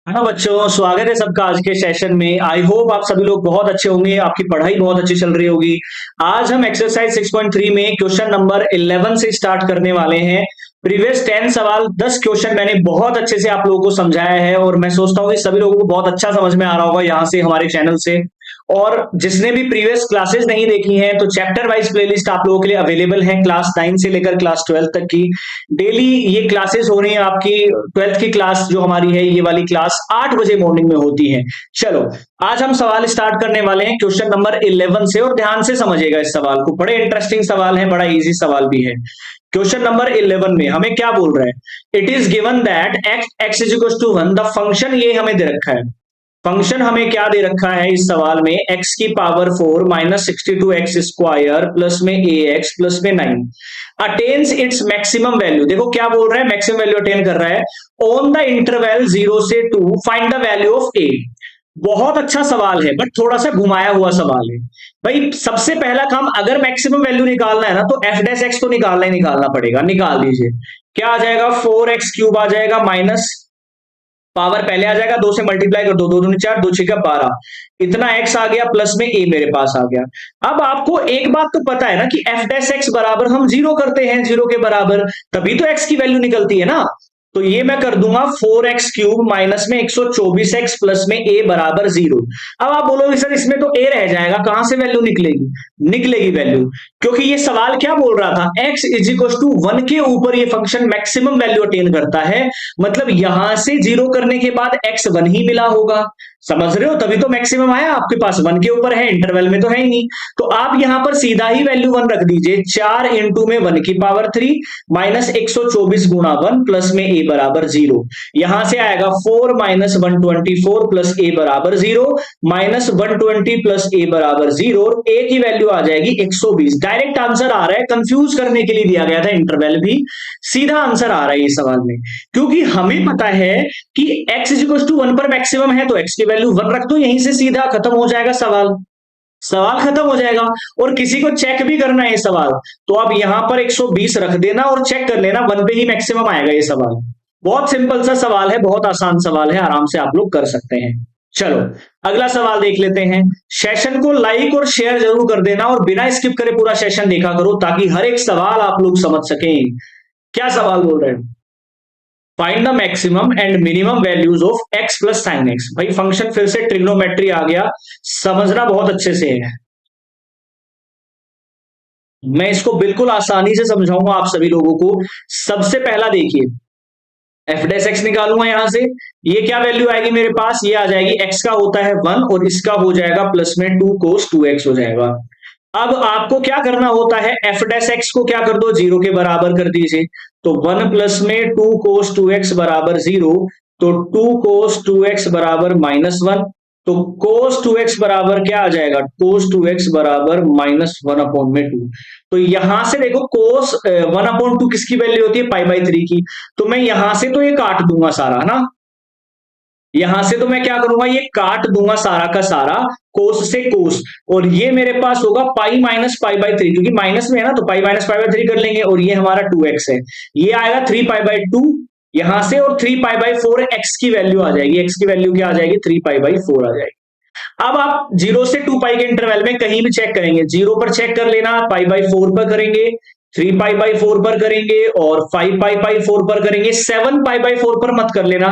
हाँ बच्चों, स्वागत है सबका आज के सेशन में। आई होप आप सभी लोग बहुत अच्छे होंगे, आपकी पढ़ाई बहुत अच्छी चल रही होगी। आज हम एक्सरसाइज 6.3 में क्वेश्चन नंबर 11 से स्टार्ट करने वाले हैं। प्रीवियस 10 सवाल 10 क्वेश्चन मैंने बहुत अच्छे से आप लोगों को समझाया है और मैं सोचता हूँ कि सभी लोगों को बहुत अच्छा समझ में आ रहा होगा यहाँ से हमारे चैनल से। और जिसने भी प्रीवियस क्लासेस नहीं देखी हैं तो चैप्टर वाइज प्लेलिस्ट आप लोगों के लिए अवेलेबल है, क्लास 9 से लेकर क्लास 12 तक की। डेली ये क्लासेस हो रही हैं आपकी। 12th की क्लास जो हमारी है, ये वाली क्लास 8 बजे मॉर्निंग में होती है। चलो, आज हम सवाल स्टार्ट करने वाले हैं क्वेश्चन नंबर 11 से, और ध्यान से समझिएगा इस सवाल को। बड़े इंटरेस्टिंग सवाल है, बड़ा इजी सवाल भी है। क्वेश्चन नंबर 11 में हमें क्या बोल रहा है? It is given that x is equal to 1। The function ये हमें दे रखा है। फंक्शन हमें क्या दे रखा है इस सवाल में? x की power 4 minus 62x square plus में ax प्लस में 9 अटेन्स इट्स मैक्सिमम वैल्यू। देखो क्या बोल रहा है, मैक्सिमम वैल्यू अटेन कर रहा है ऑन द इंटरवल 0 से 2, find the value of a। बहुत अच्छा सवाल है बट थोड़ा सा घुमाया हुआ सवाल है। भाई सबसे पहला काम, अगर मैक्सिमम वैल्यू निकालना है ना तो f डैश x तो निकालना ही निकालना पड़ेगा। निकाल दीजिए, क्या आ जाएगा? 4x क्यूब आ जाएगा, माइनस पावर पहले आ जाएगा, 2 से मल्टीप्लाई कर दो, 2 दूनी 4, 2 6 12, इतना x आ गया प्लस में a मेरे पास आ गया। अब आपको एक बात तो पता है ना कि f डैश x बराबर हम जीरो करते हैं, जीरो के बराबर तभी तो x की वैल्यू निकलती है ना। तो ये मैं कर दूंगा 4x क्यूब माइनस में 124x प्लस में a बराबर 0। अब आप बोलोगे सर इसमें तो a रह जाएगा, कहां से वैल्यू निकलेगी? निकलेगी वैल्यू, क्योंकि ये सवाल क्या बोल रहा था, x इज इक्वल टू 1 के ऊपर ये फंक्शन मैक्सिमम वैल्यू अटेन करता है। मतलब यहां से जीरो करने के बाद x 1 ही मिला होगा। समझ रहे हो? तभी तो मैक्सिमम आया आपके पास, 1 के ऊपर है, इंटरवल में तो है ही नहीं। तो आप यहां पर सीधा ही वैल्यू 1 रख दीजिए। 4 इंटू में 1 की पावर 3 माइनस 124 गुणा 1 प्लस में a बराबर 0। यहां से आएगा 4 माइनस 124 प्लस a बराबर 0, माइनस 120 प्लस a बराबर 0, और a की वैल्यू आ जाएगी 120। डायरेक्ट आंसर आ रहा है, कंफ्यूज करने के लिए दिया गया था इंटरवल भी, सीधा आंसर आ रहा है ये सवाल में। क्योंकि हमें पता है कि x इज इक्वल टू 1 पर मैक्सिमम है तो x की वैल्यू 1 रख दो, यहीं से सीधा खत्म हो जाएगा सवाल। सवाल खत्म हो जाएगा। और किसी को चेक भी करना है सवाल, तो आप यहां पर 120 रख देना और चेक कर लेना, 1 पे ही मैक्सिमम आएगा ये सवाल। बहुत सिंपल सा सवाल है, बहुत आसान सवाल है, आराम से आप लोग कर सकते हैं। चलो अगला सवाल देख लेते हैं। सेशन को लाइक और शेयर जरूर कर देना और बिना स्किप करे पूरा सेशन देखा करो ताकि हर एक सवाल आप लोग समझ सकें। क्या सवाल बोल रहे हैं? Find the maximum and minimum values of x plus sine x. भाई फंक्शन फिर से ट्रिग्नोमेट्री आ गया, समझना बहुत अच्छे से है। मैं इसको बिल्कुल आसानी से समझाऊंगा आप सभी लोगों को। सबसे पहला देखिए, एफ डैश एक्स निकालूंगा यहां से। ये क्या वैल्यू आएगी मेरे पास? ये आ जाएगी, एक्स का होता है 1 और इसका हो जाएगा प्लस में 2 कोस 2x हो जाएगा। अब आपको क्या करना होता है, एफ डैश एक्स को क्या कर दो, 0 के बराबर कर दीजिए। तो 1 प्लस में 2 कोस 2x बराबर 0, तो 2 कोस 2x बराबर -1। तो कोस 2x बराबर क्या आ जाएगा? कोस 2x बराबर -1 अपॉन में 2। तो यहां से देखो कोस 1 अपॉन 2 किसकी वैल्यू होती है? पाई बाई 3 की। तो मैं यहां से तो ये काट दूंगा सारा, है ना। यहां से तो मैं क्या करूंगा, ये काट दूंगा सारा का सारा, कोस से कोस, और ये मेरे पास होगा पाई माइनस पाई बाई 3, क्योंकि माइनस में है ना तो पाई माइनस पाई बाई 3 कर लेंगे, और ये हमारा 2x है। ये आएगा 3 पाई बाई 2 यहां से, और 3 पाई बाई 4 x की वैल्यू आ जाएगी। x की वैल्यू क्या आ जाएगी? 3 पाई बाई 4 आ जाएगी। अब आप 0 से 2 पाई के इंटरवल में कहीं भी चेक करेंगे, 0 पर चेक कर लेना, पाई बाई 4 पर करेंगे, 3 पाई बाई 4 पर करेंगे, और 5 पाई बाई 4 पर करेंगे। 7 पाई बाई 4 पर मत कर लेना,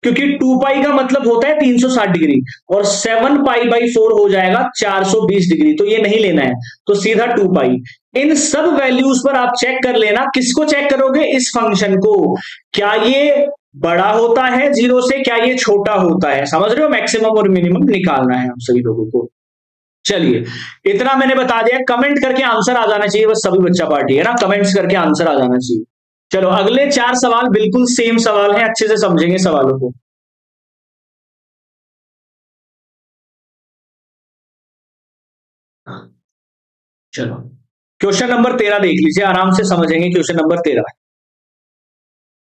क्योंकि 2 पाई का मतलब होता है 360 डिग्री, और 7 पाई बाई 4 हो जाएगा 420 डिग्री, तो ये नहीं लेना है, तो सीधा 2 पाई। इन सब वैल्यूज पर आप चेक कर लेना। किसको चेक करोगे? इस फंक्शन को। क्या ये बड़ा होता है 0 से, क्या ये छोटा होता है? समझ रहे हो? मैक्सिमम और मिनिमम निकालना है हम सभी लोगों को। चलिए, इतना मैंने बता दिया, कमेंट करके आंसर आ जाना चाहिए बस, सभी बच्चा पार्टी है ना, कमेंट्स करके आंसर आ जाना चाहिए। चलो अगले 4 सवाल बिल्कुल सेम सवाल हैं, अच्छे से समझेंगे सवालों को। चलो क्वेश्चन नंबर 13 देख लीजिए, आराम से समझेंगे। क्वेश्चन नंबर 13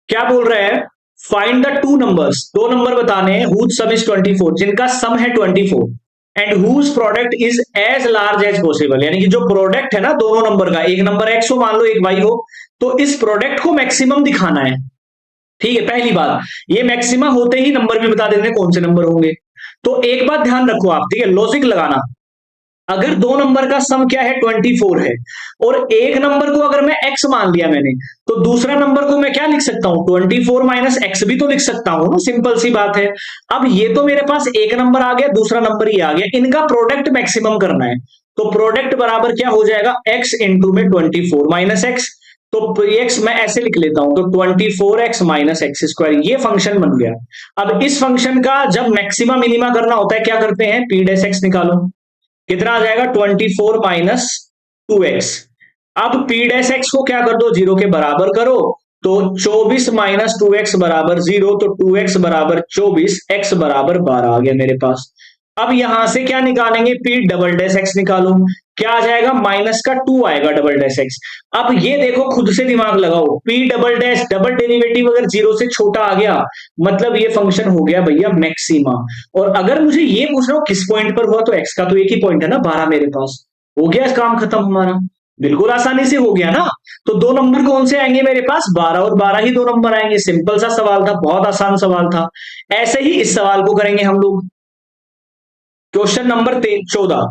क्या बोल रहे हैं? फाइंड द टू नंबर्स, दो नंबर बताने हैं, हुज सम इज 24, जिनका सम है 24, and whose product is as large as possible. यानी कि जो प्रोडक्ट है ना दोनों नंबर का, एक नंबर एक्स हो मान लो, एक वाई हो, तो इस प्रोडक्ट को मैक्सिमम दिखाना है। ठीक है, पहली बात, ये मैक्सिमा होते ही नंबर भी बता देते हैं कौन से नंबर होंगे। तो एक बात ध्यान रखो आप, ठीक है, लॉजिक लगाना। अगर दो नंबर का सम क्या है 24 है, और एक नंबर को अगर मैं x मान लिया मैंने, तो दूसरा नंबर को मैं क्या लिख सकता हूं, 24 माइनस एक्स भी तो लिख सकता हूं ना, सिंपल सी बात है। अब ये तो मेरे पास एक नंबर आ गया, दूसरा नंबर ये आ गया, इनका प्रोडक्ट मैक्सिमम करना है। तो प्रोडक्ट बराबर क्या हो जाएगा, x इंटू में 24 माइनस एक्स। तो एक्स मैं ऐसे लिख लेता हूं, तो 24x माइनस एक्स स्क्वायर, ये फंक्शन बन गया। अब इस फंक्शन का जब मैक्सिमा मिनिमा करना होता है, क्या करते हैं, पी डैश एक्स निकालो। कितना आ जाएगा, 24 माइनस 2x। अब पी डैश एक्स को क्या कर दो, जीरो के बराबर करो। तो 24 माइनस 2x बराबर 0, तो 2x बराबर 24, x बराबर 12 आ गया मेरे पास। अब यहां से क्या निकालेंगे, पी डबल डैश एक्स निकालो। क्या आ जाएगा, माइनस का 2 आएगा डबल डैश एक्स। अब ये देखो, खुद से दिमाग लगाओ, P double dash double derivative अगर जीरो से छोटा आ गया, मतलब ये फंक्शन हो गया भैया मैक्सिमा। और अगर मुझे ये पूछना हो किस पॉइंट पर हुआ, तो एक्स का तो एक ही पॉइंट है ना, 12 मेरे पास। हो गया काम खत्म हमारा, बिल्कुल आसानी से हो गया ना। तो दो नंबर कौन से आएंगे मेरे पास, 12 और 12 ही दो नंबर आएंगे। सिंपल सा सवाल था, बहुत आसान सवाल था। ऐसे ही इस सवाल को करेंगे हम लोग। Question number 14,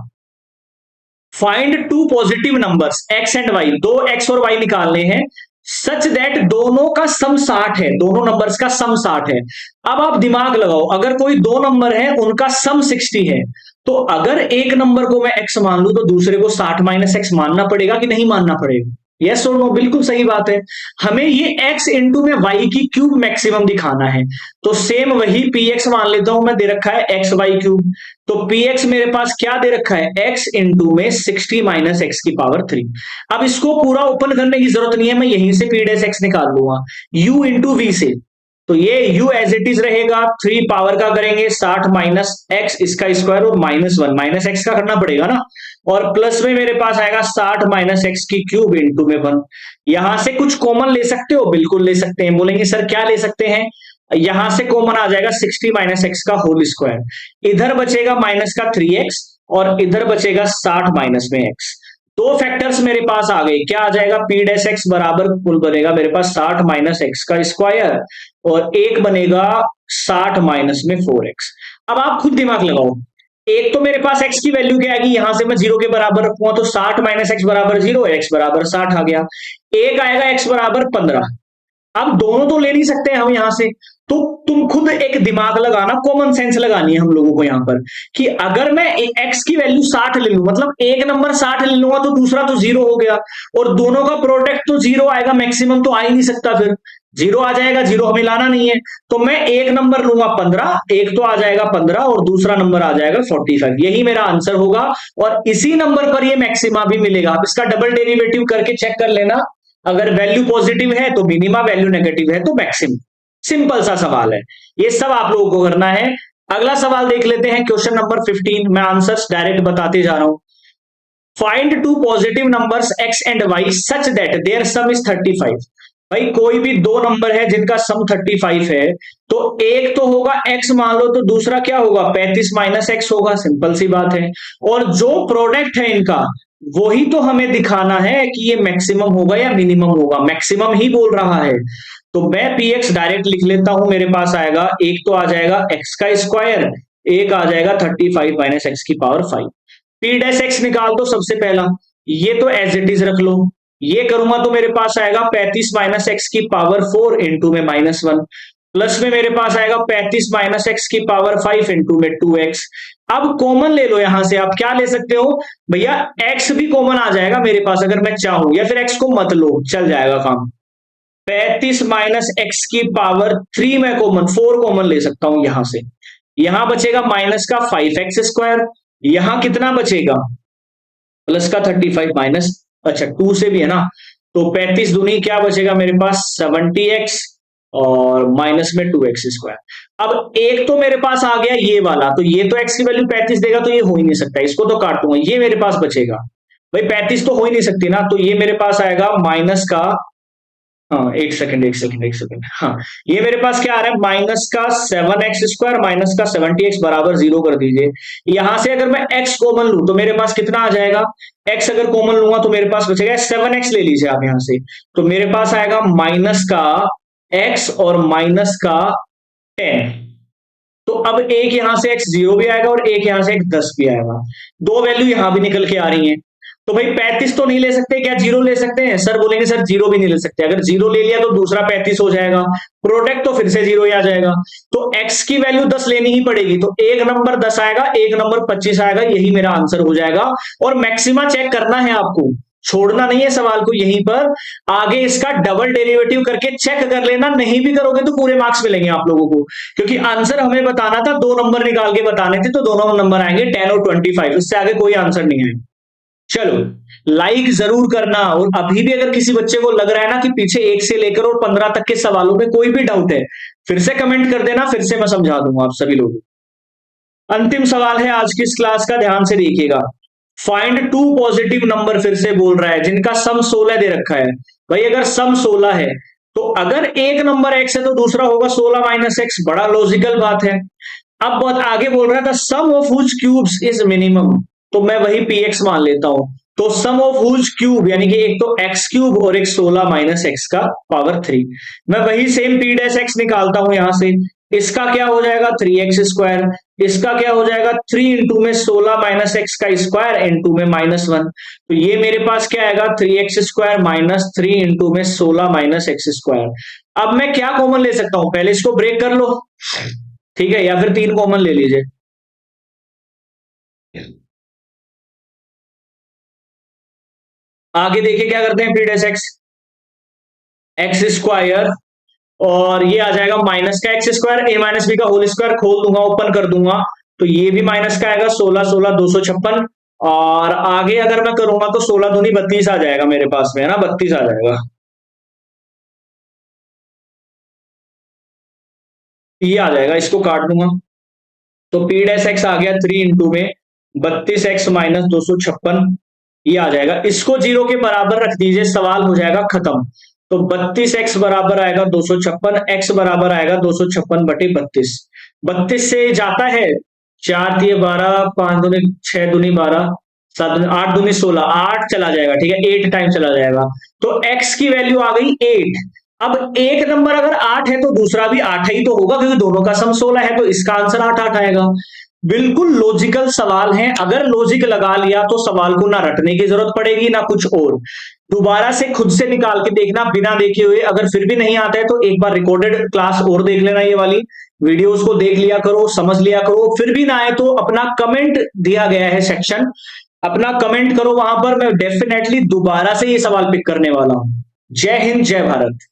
find two positive numbers X and Y, दो एक्स और वाई निकालने हैं, सच दैट दोनों का सम 60 है, दोनों नंबर्स का सम 60 है। अब आप दिमाग लगाओ, अगर कोई दो नंबर है उनका सम 60 है, तो अगर एक नंबर को मैं x मान लू, तो दूसरे को 60 माइनस एक्स मानना पड़ेगा कि नहीं मानना पड़ेगा, यस और नो, बिल्कुल सही बात है। हमें ये x इंटू में y की क्यूब मैक्सिमम दिखाना है, तो सेम वही px मान लेता हूं मैं, दे रखा है एक्स वाई क्यूब। तो px मेरे पास क्या दे रखा है, x इंटू में 60 माइनस एक्स की पावर 3। अब इसको पूरा ओपन करने की जरूरत नहीं है, मैं यहीं से p डैश x निकाल लूंगा u इंटू वी से। तो ये u एज इट इज रहेगा, 3 पावर का करेंगे 60 माइनस एक्स, इसका स्क्वायर, और -1 माइनस एक्स का करना पड़ेगा ना, और प्लस में मेरे पास आएगा 60 माइनस एक्स की क्यूब इंटू में 1। यहां से कुछ कॉमन ले सकते हो, बिल्कुल ले सकते हैं। बोलेंगे सर क्या ले सकते हैं, यहां से कॉमन आ जाएगा 60 माइनस एक्स का होल स्क्वायर, इधर बचेगा माइनस का 3x, और इधर बचेगा 60 माइनस में x। दो फैक्टर्स मेरे पास आ गए, क्या आ जाएगा, पी डैश एक्स बराबर कुल बनेगा मेरे पास 60 माइनस एक्स का स्क्वायर, और एक बनेगा 60 माइनस में 4x। अब आप खुद दिमाग लगाओ, एक तो मेरे पास x की वैल्यू क्या आएगी, यहां से मैं जीरो के बराबर रखूंगा, तो 60 माइनस एक्स बराबर 0, x बराबर 60 आ गया। एक आएगा x बराबर 15। अब दोनों तो ले नहीं सकते हम यहां से, तो तुम खुद एक दिमाग लगाना, कॉमन सेंस लगानी है हम लोगों को यहां पर, कि अगर मैं x की वैल्यू 60 ले लूं, मतलब एक नंबर 60 ले लूंगा, तो दूसरा तो 0 हो गया, और दोनों का प्रोडक्ट तो 0 आएगा, मैक्सिमम तो आ ही नहीं सकता, फिर 0 आ जाएगा, 0 हमें लाना नहीं है। तो मैं एक नंबर लूंगा 15, एक तो आ जाएगा 15, और दूसरा नंबर आ जाएगा 45, यही मेरा आंसर होगा। और इसी नंबर पर ये मैक्सिमा भी मिलेगा। आप इसका डबल डेरिवेटिव करके चेक कर लेना, अगर वैल्यू पॉजिटिव है तो मिनिमा, वैल्यू नेगेटिव है तो मैक्सिमम। सिंपल सा सवाल है, ये सब आप लोगों को करना है। अगला सवाल देख लेते हैं, क्वेश्चन नंबर 15। मैं आंसर्स डायरेक्ट बताते जा रहा हूं। Find two positive numbers x and y such that their sum is 35। भाई कोई भी दो नंबर है जिनका सम 35 है, तो एक तो होगा x मान लो, तो दूसरा क्या होगा, 35 माइनस एक्स होगा, सिंपल सी बात है। और जो प्रोडक्ट है इनका, वही तो हमें दिखाना है कि ये मैक्सिमम होगा या मिनिमम होगा, मैक्सिमम ही बोल रहा है। तो मैं px डायरेक्ट लिख लेता हूं, मेरे पास आएगा, एक तो आ जाएगा x का स्क्वायर, एक आ जाएगा 35 माइनस एक्स की पावर 5। पी डैश एक्स निकाल दो सबसे पहला, ये तो एज इट इज रख लो। ये करूंगा तो मेरे पास आएगा 35 माइनस एक्स की पावर 4 इंटू में -1, प्लस में मेरे पास आएगा 35 माइनस एक्स की पावर 5 इंटू में 2x। अब कॉमन ले लो, यहां से आप क्या ले सकते हो भैया, x भी कॉमन आ जाएगा मेरे पास अगर मैं चाहूं, या फिर x को मत लो, चल जाएगा काम। 35 माइनस एक्स की पावर 3 में कॉमन, 4 कॉमन ले सकता हूं यहां से। यहां बचेगा माइनस का 5x स्क्वायर, यहां कितना बचेगा, प्लस का 35 माइनस, अच्छा 2 से भी है ना, तो 35 दूनी क्या बचेगा मेरे पास 70x, और माइनस में 2x स्क्वायर। अब एक तो मेरे पास आ गया ये वाला, तो ये तो x की वैल्यू 35 देगा, तो ये हो ही नहीं सकता, इसको तो काटूंगा, ये मेरे पास बचेगा। भाई 35 तो हो ही नहीं सकती ना, तो ये मेरे पास आएगा माइनस का, हाँ एक सेकंड एक सेकंड एक सेकंड, हाँ ये मेरे पास क्या आ रहा है, माइनस का 7x स्क्वायर माइनस का 70x बराबर 0 कर दीजिए। यहां से अगर मैं x कॉमन लूं तो मेरे पास कितना आ जाएगा, x अगर कॉमन लूंगा तो मेरे पास बचेगा 7x, ले लीजिए आप यहां से, तो मेरे पास आएगा माइनस का x और माइनस का 10। तो अब एक यहां से x 0 भी आएगा और एक यहां से x 10 भी आएगा। दो वैल्यू यहां भी निकल के आ रही हैं। तो भाई 35 तो नहीं ले सकते, क्या जीरो ले सकते हैं? सर बोलेंगे सर जीरो भी नहीं ले सकते। अगर जीरो ले लिया तो दूसरा 35 हो जाएगा, प्रोडक्ट तो फिर से जीरो ही आ जाएगा। तो x की वैल्यू 10 लेनी ही पड़ेगी। तो एक नंबर 10 आएगा, एक नंबर 25 आएगा, यही मेरा आंसर हो जाएगा। और मैक्सिमा चेक करना है आपको, छोड़ना नहीं है सवाल को यहीं पर। आगे इसका डबल डेरिवेटिव करके चेक कर लेना, नहीं भी करोगे तो पूरे मार्क्स मिलेंगे आप लोगों को, क्योंकि आंसर हमें बताना था, दो नंबर निकाल के बताने थे, तो दोनों नंबर आएंगे 10 और 25, इससे आगे कोई आंसर नहीं है। चलो, लाइक जरूर करना। और अभी भी अगर किसी बच्चे को लग रहा है ना कि पीछे 1 से लेकर और 15 तक के सवालों में कोई भी डाउट है, फिर से कमेंट कर देना, फिर से मैं समझा दूंगा आप सभी लोगों को। अंतिम सवाल है आज की इस क्लास का, ध्यान से देखिएगा। फाइंड टू पॉजिटिव नंबर, फिर से बोल रहा है, जिनका सम 16 दे रखा है। भाई अगर सम 16 है तो अगर एक नंबर x है तो दूसरा होगा 16 माइनस एक्स, बड़ा लॉजिकल बात है। अब बहुत आगे बोल रहा था sum of whose cubes is minimum, तो मैं वही px मान लेता हूं। तो सम ऑफ हुज क्यूब यानी कि एक तो x क्यूब और एक 16 माइनस एक्स का पावर 3, मैं वही सेम p डैश x निकालता हूं यहां से। इसका क्या हो जाएगा 3x स्क्वायर, इसका क्या हो जाएगा 3 इंटू में 16 माइनस एक्स का स्क्वायर इंटू में -1। तो ये मेरे पास क्या आएगा 3x स्क्वायर माइनस 3 इंटू में 16 माइनस एक्स स्क्वायर। अब मैं क्या कॉमन ले सकता हूं, पहले इसको ब्रेक कर लो, ठीक है, या फिर 3 कॉमन ले लीजिए। आगे देखिए क्या करते हैं, पी डैश एक्स स्क्वायर, और ये आ जाएगा माइनस का एक्स स्क्वायर, ए माइनस बी का होल स्क्वायर, खोल दूंगा ओपन कर दूंगा, तो ये भी माइनस का आएगा 16 16 256। और आगे अगर मैं करूंगा तो 16 दूनी 32 आ जाएगा मेरे पास में, है ना, 32 आ जाएगा। ये आ जाएगा, इसको काट दूंगा, तो पी डैश एक्स आ गया 3 इंटू में 32x माइनस 256, ये आ जाएगा। इसको जीरो के बराबर रख दीजिए, सवाल हो जाएगा खत्म। तो 32x बराबर आएगा 256, x बराबर आएगा 256 बटे 32। 32 से जाता है 4 दिए 12, 5 दूनी 6 दूनी 12, 7 दूनी 8 दूनी 16, 8 चला जाएगा, ठीक है, 8 टाइम चला जाएगा। तो x की वैल्यू आ गई 8। अब एक नंबर अगर 8 है तो दूसरा भी 8 ही तो होगा, क्योंकि दोनों का सम 16 है, तो इसका आंसर 8 8 आएगा। बिल्कुल लॉजिकल सवाल है, अगर लॉजिक लगा लिया तो सवाल को ना रटने की जरूरत पड़ेगी ना कुछ और। दोबारा से खुद से निकाल के देखना बिना देखे हुए, अगर फिर भी नहीं आता है तो एक बार रिकॉर्डेड क्लास और देख लेना, ये वाली वीडियोस को देख लिया करो, समझ लिया करो। फिर भी ना आए तो अपना कमेंट दिया गया है सेक्शन, अपना कमेंट करो वहां पर, मैं डेफिनेटली दोबारा से ये सवाल पिक करने वाला हूं। जय हिंद, जय भारत।